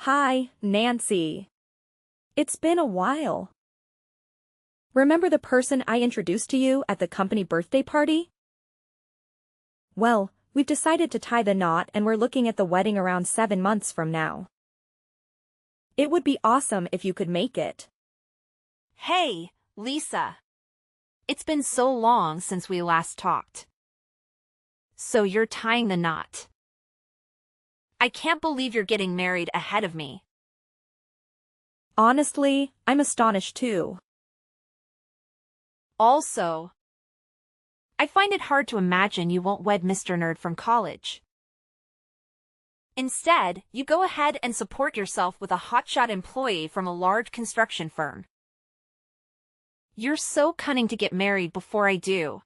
Hi, Nancy. It's been a while. Remember the person I introduced to you at the company birthday party? Well, we've decided to tie the knot and we're looking at the wedding around 7 months from now. It would be awesome if you could make it. Hey, Lisa. It's been so long since we last talked. So you're tying the knot. I can't believe you're getting married ahead of me. Honestly, I'm astonished too. Also, I find it hard to imagine you won't wed Mr. Nerd from college. Instead, you go ahead and support yourself with a hotshot employee from a large construction firm. You're so cunning to get married before I do.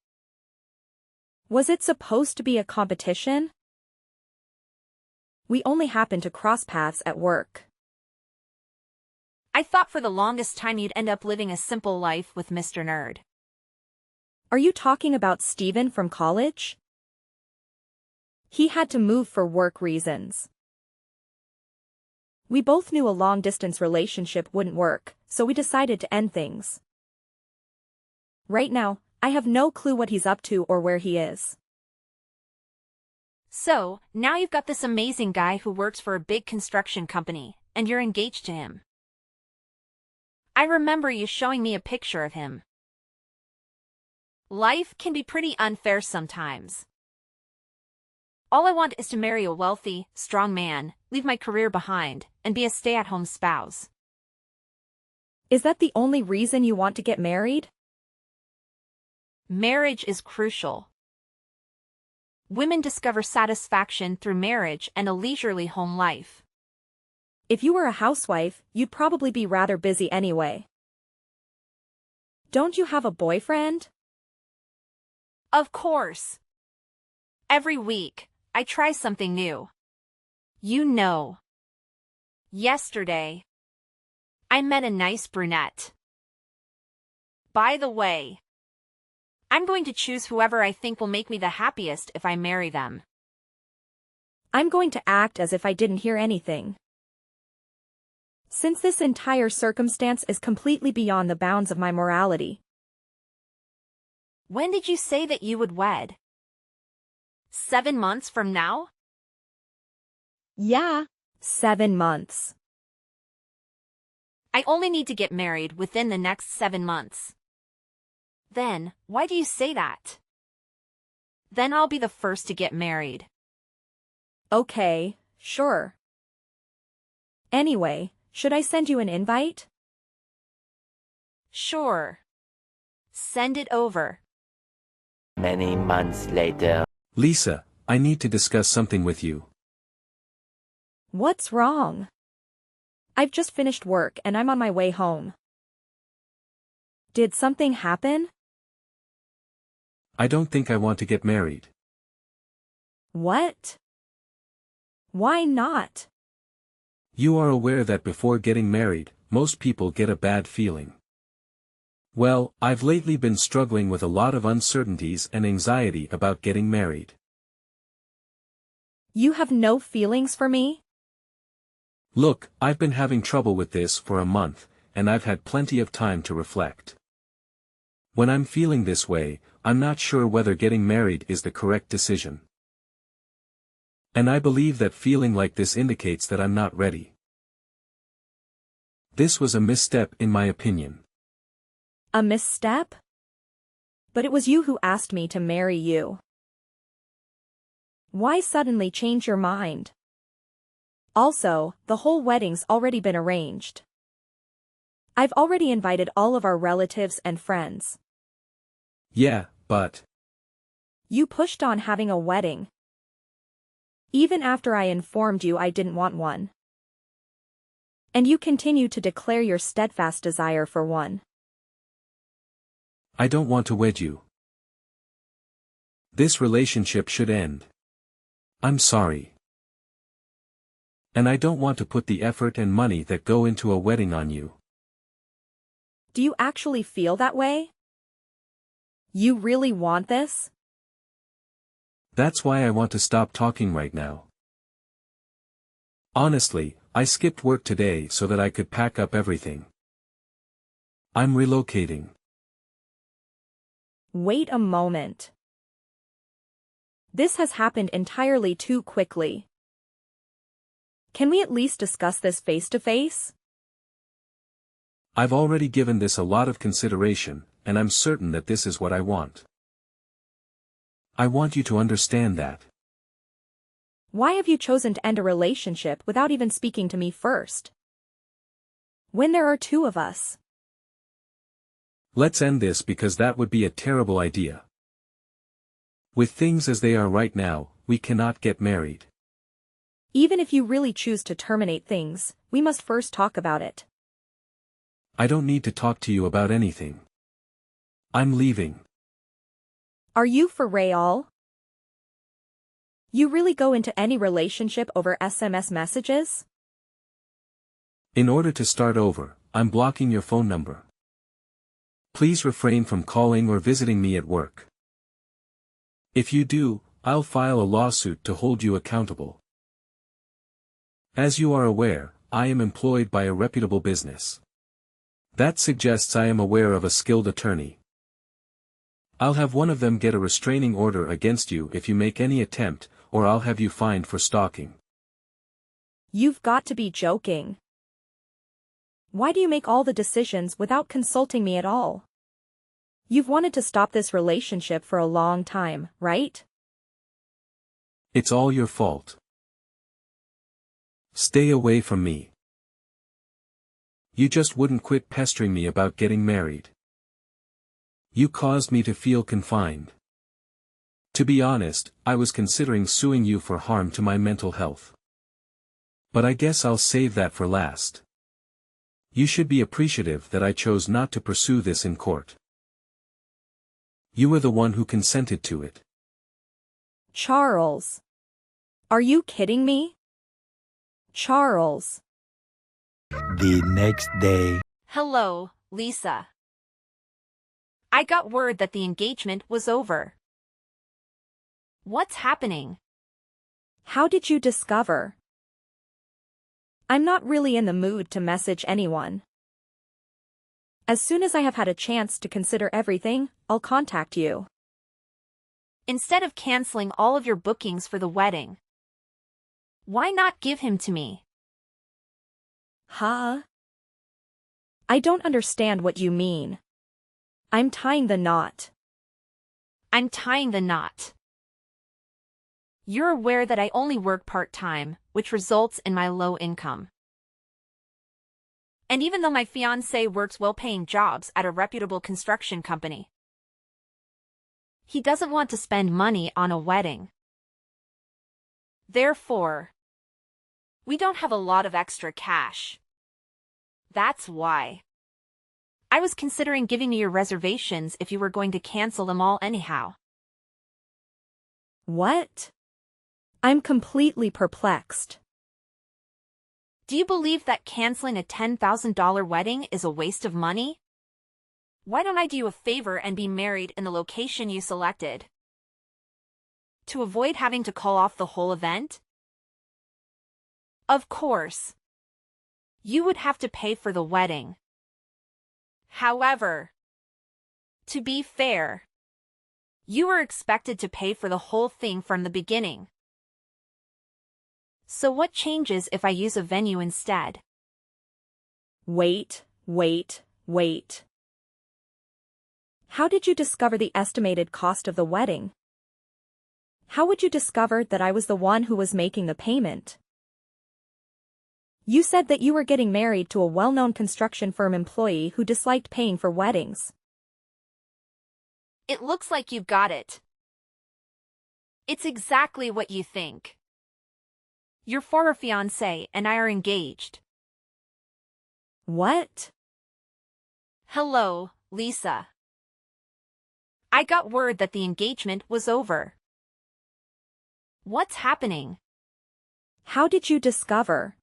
Was it supposed to be a competition? We only happened to cross paths at work. I thought for the longest time you'd end up living a simple life with Mr. Nerd. Are you talking about Steven from college? He had to move for work reasons. We both knew a long-distance relationship wouldn't work, so we decided to end things. Right now, I have no clue what he's up to or where he is. So, now you've got this amazing guy who works for a big construction company, and you're engaged to him. I remember you showing me a picture of him. Life can be pretty unfair sometimes. All I want is to marry a wealthy, strong man, leave my career behind, and be a stay-at-home spouse. Is that the only reason you want to get married? Marriage is crucial. Women discover satisfaction through marriage and a leisurely home life. If you were a housewife, you'd probably be rather busy anyway. Don't you have a boyfriend? Of course. Every week, I try something new. You know. Yesterday, I met a nice brunette. By the way, I'm going to choose whoever I think will make me the happiest if I marry them. I'm going to act as if I didn't hear anything. Since this entire circumstance is completely beyond the bounds of my morality. When did you say that you would wed? 7 months from now? Yeah, 7 months. I only need to get married within the next 7 months. Then, why do you say that? Then I'll be the first to get married. Okay, sure. Anyway, should I send you an invite? Sure. Send it over. Many months later. Lisa, I need to discuss something with you. What's wrong? I've just finished work and I'm on my way home. Did something happen? I don't think I want to get married. What? Why not? You are aware that before getting married, most people get a bad feeling. Well, I've lately been struggling with a lot of uncertainties and anxiety about getting married. You have no feelings for me? Look, I've been having trouble with this for a month, and I've had plenty of time to reflect. When I'm feeling this way, I'm not sure whether getting married is the correct decision. And I believe that feeling like this indicates that I'm not ready. This was a misstep in my opinion. A misstep? But it was you who asked me to marry you. Why suddenly change your mind? Also, the whole wedding's already been arranged. I've already invited all of our relatives and friends. Yeah, but... You pushed on having a wedding. Even after I informed you I didn't want one. And you continue to declare your steadfast desire for one. I don't want to wed you. This relationship should end. I'm sorry. And I don't want to put the effort and money that go into a wedding on you. Do you actually feel that way? You really want this? That's why I want to stop talking right now. Honestly, I skipped work today so that I could pack up everything. I'm relocating. Wait a moment. This has happened entirely too quickly. Can we at least discuss this face to face? I've already given this a lot of consideration, and I'm certain that this is what I want. I want you to understand that. Why have you chosen to end a relationship without even speaking to me first? When there are two of us. Let's end this because that would be a terrible idea. With things as they are right now, we cannot get married. Even if you really choose to terminate things, we must first talk about it. I don't need to talk to you about anything. I'm leaving. Are you for real? You really go into any relationship over SMS messages? In order to start over, I'm blocking your phone number. Please refrain from calling or visiting me at work. If you do, I'll file a lawsuit to hold you accountable. As you are aware, I am employed by a reputable business. That suggests I am aware of a skilled attorney. I'll have one of them get a restraining order against you if you make any attempt, or I'll have you fined for stalking. You've got to be joking. Why do you make all the decisions without consulting me at all? You've wanted to stop this relationship for a long time, right? It's all your fault. Stay away from me. You just wouldn't quit pestering me about getting married. You caused me to feel confined. To be honest, I was considering suing you for harm to my mental health. But I guess I'll save that for last. You should be appreciative that I chose not to pursue this in court. You were the one who consented to it. Charles. Are you kidding me? Charles. The next day. Hello, Lisa. I got word that the engagement was over. What's happening? How did you discover? I'm not really in the mood to message anyone. As soon as I have had a chance to consider everything, I'll contact you. Instead of canceling all of your bookings for the wedding, why not give him to me? Huh? I don't understand what you mean. I'm tying the knot. I'm tying the knot. You're aware that I only work part-time, which results in my low income. And even though my fiancé works well-paying jobs at a reputable construction company, he doesn't want to spend money on a wedding. Therefore, we don't have a lot of extra cash. That's why. I was considering giving you your reservations if you were going to cancel them all anyhow. What? I'm completely perplexed. Do you believe that canceling a $10,000 wedding is a waste of money? Why don't I do you a favor and be married in the location you selected? To avoid having to call off the whole event? Of course. You would have to pay for the wedding. However, to be fair, you were expected to pay for the whole thing from the beginning. So what changes if I use a venue instead? Wait. How did you discover the estimated cost of the wedding? How would you discover that I was the one who was making the payment? You said that you were getting married to a well-known construction firm employee who disliked paying for weddings. It looks like you've got it. It's exactly what you think. Your former fiancé and I are engaged. What? Hello, Lisa. I got word that the engagement was over. What's happening? How did you discover?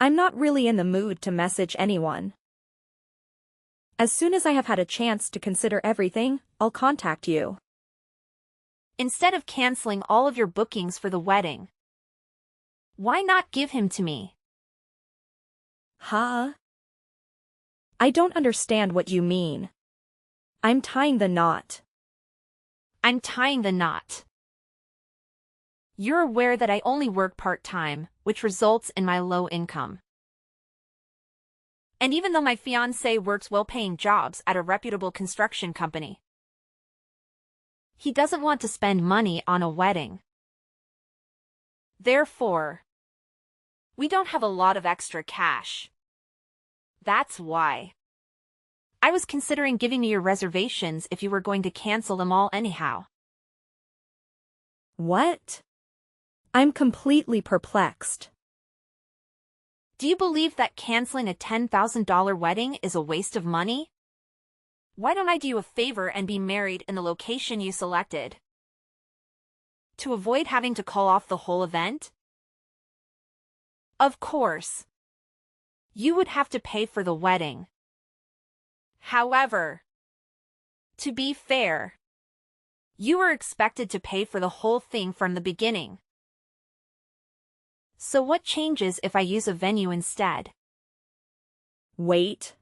I'm not really in the mood to message anyone. As soon as I have had a chance to consider everything, I'll contact you. Instead of canceling all of your bookings for the wedding, Why not give him to me? Huh? I don't understand what you mean. I'm tying the knot. I'm tying the knot. You're aware that I only work part-time, which results in my low income. And even though my fiancé works well-paying jobs at a reputable construction company, he doesn't want to spend money on a wedding. Therefore, we don't have a lot of extra cash. That's why. I was considering giving you your reservations if you were going to cancel them all anyhow. What? I'm completely perplexed. Do you believe that canceling a $10,000 wedding is a waste of money? Why don't I do you a favor and be married in the location you selected? To avoid having to call off the whole event? Of course. You would have to pay for the wedding. However, to be fair, you were expected to pay for the whole thing from the beginning. So what changes if I use a venue instead? Wait.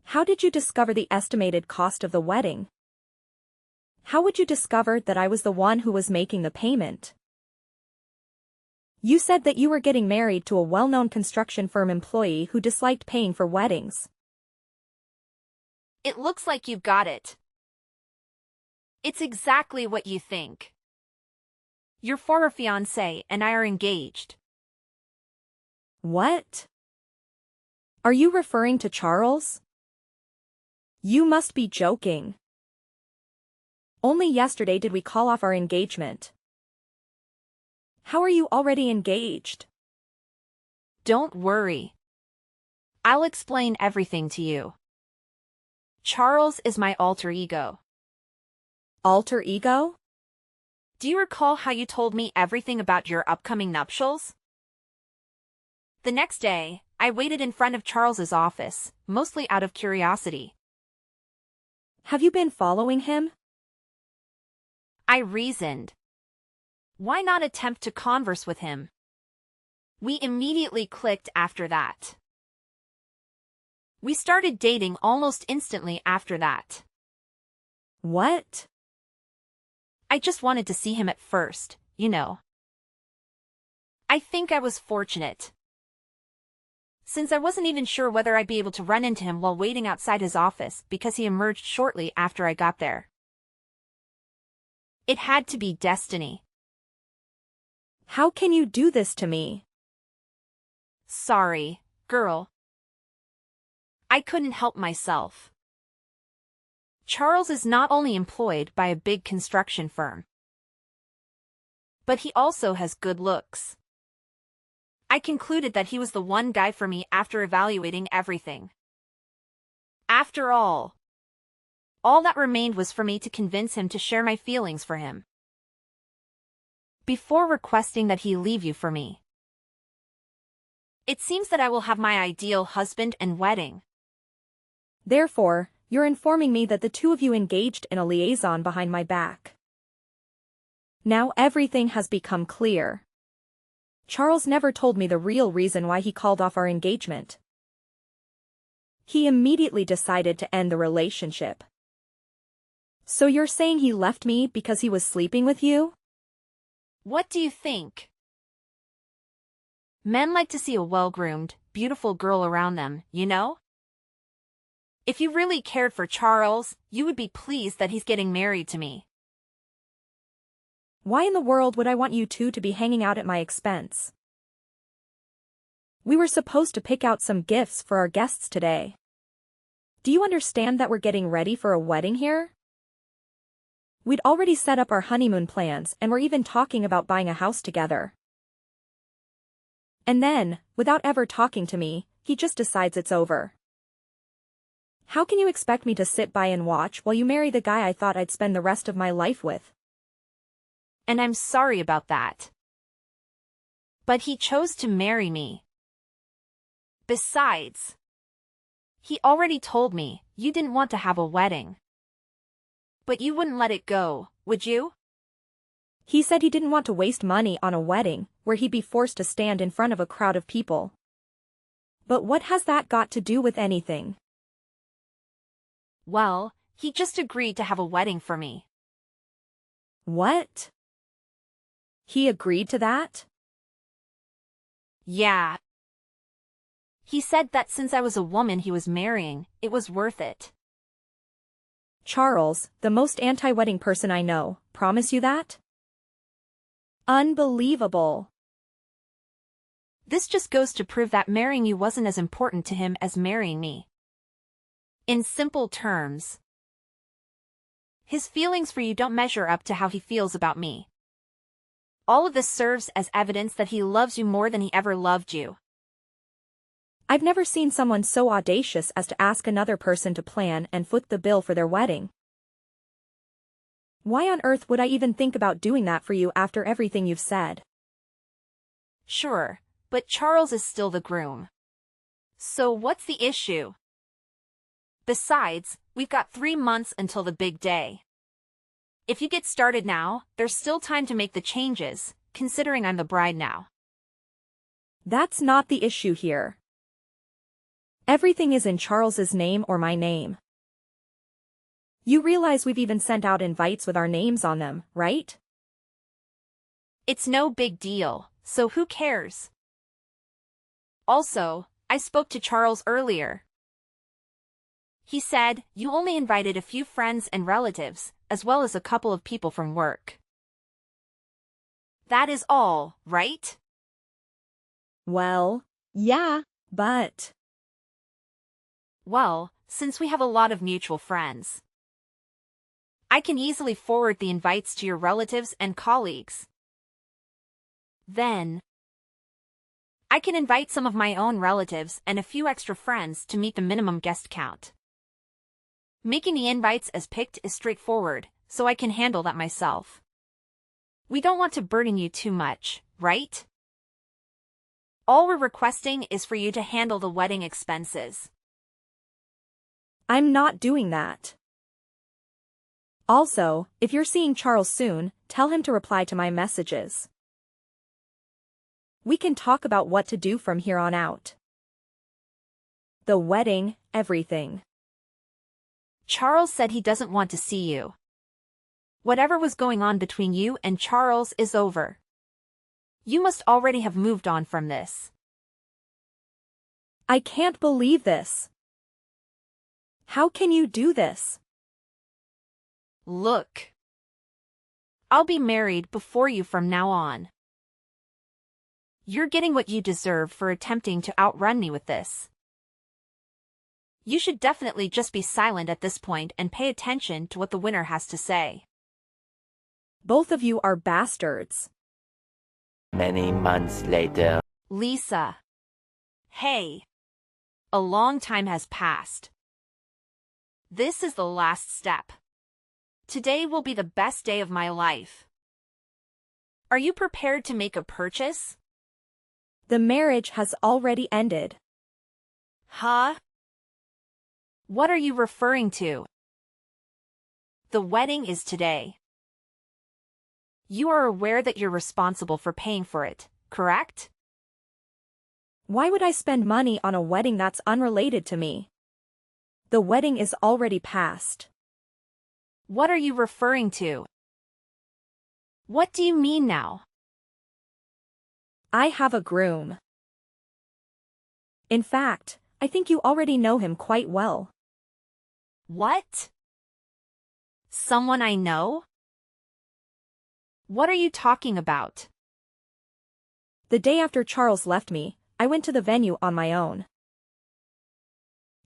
How did you discover the estimated cost of the wedding? How would you discover that I was the one who was making the payment? You said that you were getting married to a well-known construction firm employee who disliked paying for weddings. It looks like you've got it. It's exactly what you think. Your former fiancé and I are engaged. What? Are you referring to Charles? You must be joking. Only yesterday did we call off our engagement. How are you already engaged? Don't worry. I'll explain everything to you. Charles is my alter ego. Alter ego? Do you recall how you told me everything about your upcoming nuptials? The next day, I waited in front of Charles's office, mostly out of curiosity. Have you been following him? I reasoned. Why not attempt to converse with him? We immediately clicked after that. We started dating almost instantly after that. What? I just wanted to see him at first, you know. I think I was fortunate, since I wasn't even sure whether I'd be able to run into him while waiting outside his office because he emerged shortly after I got there. It had to be destiny. How can you do this to me? Sorry, girl. I couldn't help myself. Charles is not only employed by a big construction firm, but he also has good looks. I concluded that he was the one guy for me after evaluating everything. After all that remained was for me to convince him to share my feelings for him, before requesting that he leave you for me. It seems that I will have my ideal husband and wedding. Therefore, you're informing me that the two of you engaged in a liaison behind my back. Now everything has become clear. Charles never told me the real reason why he called off our engagement. He immediately decided to end the relationship. So you're saying he left me because he was sleeping with you? What do you think? Men like to see a well-groomed, beautiful girl around them, you know? If you really cared for Charles, you would be pleased that he's getting married to me. Why in the world would I want you two to be hanging out at my expense? We were supposed to pick out some gifts for our guests today. Do you understand that we're getting ready for a wedding here? We'd already set up our honeymoon plans and we're even talking about buying a house together. And then, without ever talking to me, he just decides it's over. How can you expect me to sit by and watch while you marry the guy I thought I'd spend the rest of my life with? And I'm sorry about that. But he chose to marry me. Besides, he already told me you didn't want to have a wedding. But you wouldn't let it go, would you? He said he didn't want to waste money on a wedding where he'd be forced to stand in front of a crowd of people. But what has that got to do with anything? Well, he just agreed to have a wedding for me. What? He agreed to that? Yeah. He said that since I was a woman he was marrying, it was worth it. Charles, the most anti-wedding person I know, promise you that? Unbelievable. This just goes to prove that marrying you wasn't as important to him as marrying me. In simple terms, his feelings for you don't measure up to how he feels about me. All of this serves as evidence that he loves you more than he ever loved you. I've never seen someone so audacious as to ask another person to plan and foot the bill for their wedding. Why on earth would I even think about doing that for you after everything you've said? Sure, but Charles is still the groom. So what's the issue? Besides, we've got 3 months until the big day. If you get started now, there's still time to make the changes, considering I'm the bride now. That's not the issue here. Everything is in Charles's name or my name. You realize we've even sent out invites with our names on them, right? It's no big deal, so who cares? Also, I spoke to Charles earlier. He said you only invited a few friends and relatives, as well as a couple of people from work. That is all, right? Well, yeah, but... Well, since we have a lot of mutual friends, I can easily forward the invites to your relatives and colleagues. Then, I can invite some of my own relatives and a few extra friends to meet the minimum guest count. Making the invites as picked is straightforward, so I can handle that myself. We don't want to burden you too much, right? All we're requesting is for you to handle the wedding expenses. I'm not doing that. Also, if you're seeing Charles soon, tell him to reply to my messages. We can talk about what to do from here on out. The wedding, everything. Charles said he doesn't want to see you. Whatever was going on between you and Charles is over. You must already have moved on from this. I can't believe this. How can you do this? Look. I'll be married before you from now on. You're getting what you deserve for attempting to outrun me with this. You should definitely just be silent at this point and pay attention to what the winner has to say. Both of you are bastards. Many months later. Lisa. Hey. A long time has passed. This is the last step. Today will be the best day of my life. Are you prepared to make a purchase? The marriage has already ended. Huh? What are you referring to? The wedding is today. You are aware that you're responsible for paying for it, correct? Why would I spend money on a wedding that's unrelated to me? The wedding is already past. What are you referring to? What do you mean now? I have a groom. In fact, I think you already know him quite well. What? Someone I know? What are you talking about? The day after Charles left me, I went to the venue on my own.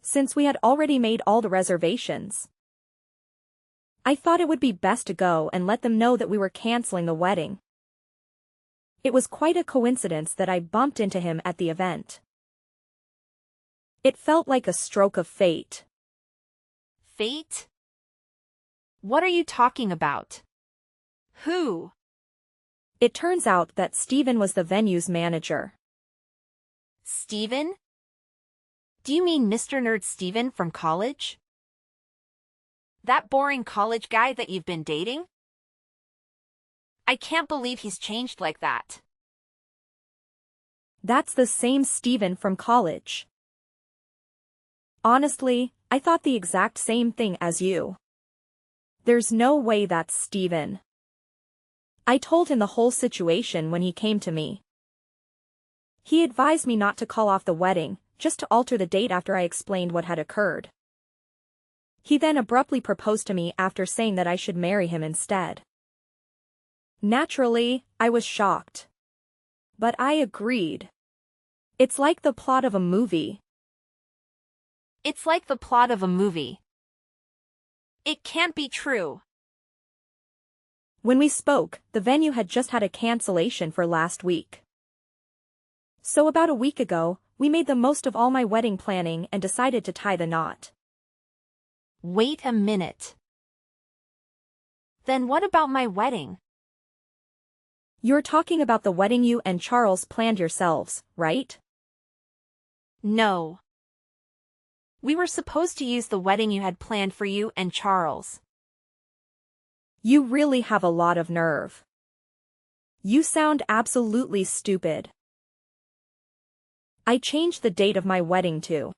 Since we had already made all the reservations, I thought it would be best to go and let them know that we were canceling the wedding. It was quite a coincidence that I bumped into him at the event. It felt like a stroke of fate. Fate? What are you talking about? Who? It turns out that Stephen was the venue's manager. Stephen? Do you mean Mr. Nerd Stephen from college? That boring college guy that you've been dating? I can't believe he's changed like that. That's the same Steven from college. Honestly, I thought the exact same thing as you. There's no way that's Steven. I told him the whole situation when he came to me. He advised me not to call off the wedding, just to alter the date after I explained what had occurred. He then abruptly proposed to me after saying that I should marry him instead. Naturally, I was shocked. But I agreed. It's like the plot of a movie. It's like the plot of a movie. It can't be true. When we spoke, the venue had just had a cancellation for last week. So about a week ago, we made the most of all my wedding planning and decided to tie the knot. Wait a minute. Then what about my wedding? You're talking about the wedding you and Charles planned yourselves, right? No. We were supposed to use the wedding you had planned for you and Charles. You really have a lot of nerve. You sound absolutely stupid. I changed the date of my wedding too.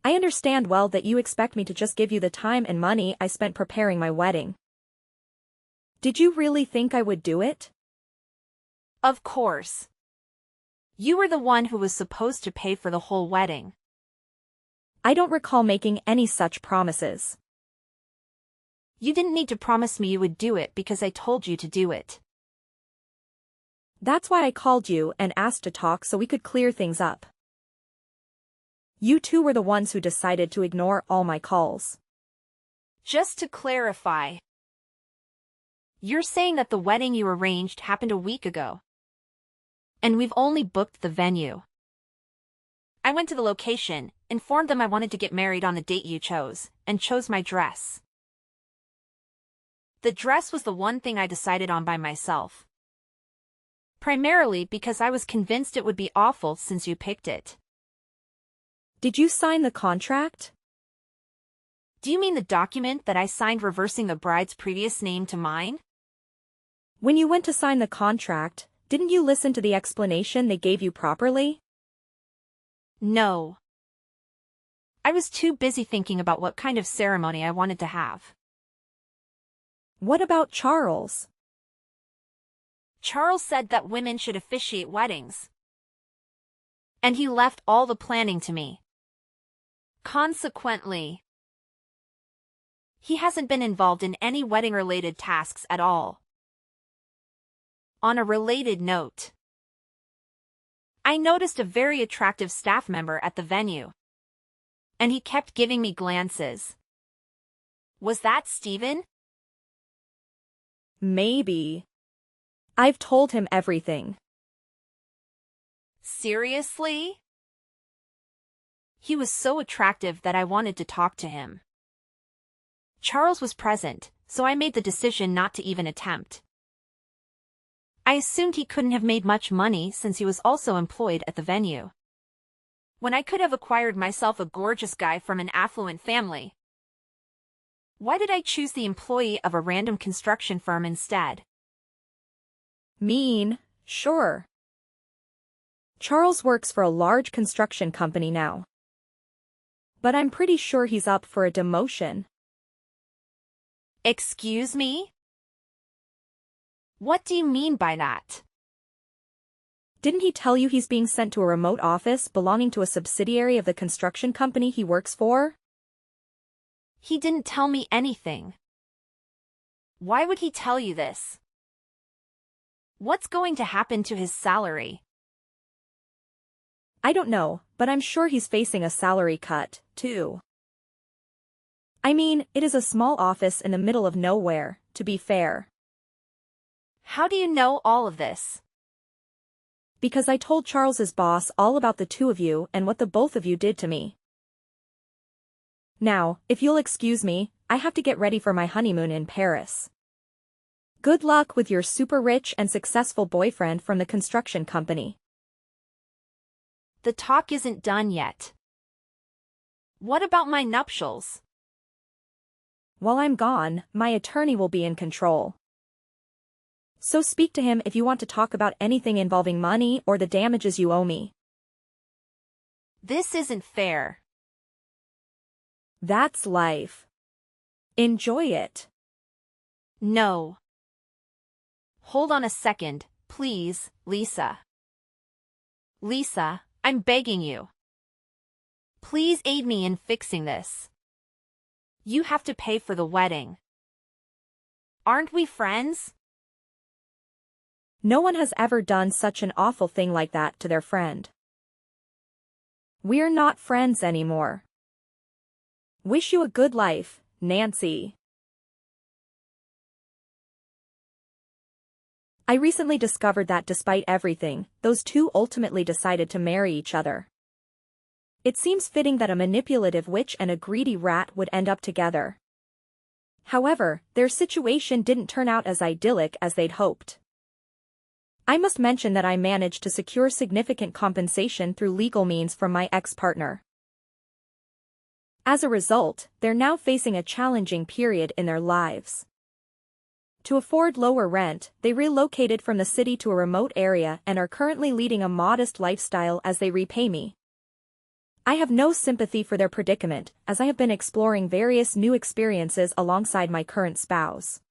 I understand well that you expect me to just give you the time and money I spent preparing my wedding. Did you really think I would do it? Of course. You were the one who was supposed to pay for the whole wedding. I don't recall making any such promises. You didn't need to promise me you would do it because I told you to do it. That's why I called you and asked to talk so we could clear things up. You two were the ones who decided to ignore all my calls. Just to clarify, you're saying that the wedding you arranged happened a week ago. And we've only booked the venue. I went to the location, informed them I wanted to get married on the date you chose, and chose my dress. The dress was the one thing I decided on by myself. Primarily because I was convinced it would be awful since you picked it. Did you sign the contract? Do you mean the document that I signed reversing the bride's previous name to mine? When you went to sign the contract, didn't you listen to the explanation they gave you properly? No. I was too busy thinking about what kind of ceremony I wanted to have. What about Charles? Charles said that women should officiate weddings. And he left all the planning to me. Consequently, he hasn't been involved in any wedding-related tasks at all. On a related note, I noticed a very attractive staff member at the venue. And he kept giving me glances. Was that Steven? Maybe. I've told him everything. Seriously? He was so attractive that I wanted to talk to him. Charles was present, so I made the decision not to even attempt. I assumed he couldn't have made much money since he was also employed at the venue. When I could have acquired myself a gorgeous guy from an affluent family. Why did I choose the employee of a random construction firm instead? Mean, sure. Charles works for a large construction company now. But I'm pretty sure he's up for a demotion. Excuse me? What do you mean by that? Didn't he tell you he's being sent to a remote office belonging to a subsidiary of the construction company he works for? He didn't tell me anything. Why would he tell you this? What's going to happen to his salary? I don't know, but I'm sure he's facing a salary cut, too. I mean, it is a small office in the middle of nowhere, to be fair. How do you know all of this? Because I told Charles's boss all about the two of you and what the both of you did to me. Now, if you'll excuse me, I have to get ready for my honeymoon in Paris. Good luck with your super rich and successful boyfriend from the construction company. The talk isn't done yet. What about my nuptials? While I'm gone, my attorney will be in control. So speak to him if you want to talk about anything involving money or the damages you owe me. This isn't fair. That's life. Enjoy it. No. Hold on a second, please, Lisa. Lisa, I'm begging you. Please aid me in fixing this. You have to pay for the wedding. Aren't we friends? No one has ever done such an awful thing like that to their friend. We're not friends anymore. Wish you a good life, Nancy. I recently discovered that despite everything, those two ultimately decided to marry each other. It seems fitting that a manipulative witch and a greedy rat would end up together. However, their situation didn't turn out as idyllic as they'd hoped. I must mention that I managed to secure significant compensation through legal means from my ex-partner. As a result, they're now facing a challenging period in their lives. To afford lower rent, they relocated from the city to a remote area and are currently leading a modest lifestyle as they repay me. I have no sympathy for their predicament, as I have been exploring various new experiences alongside my current spouse.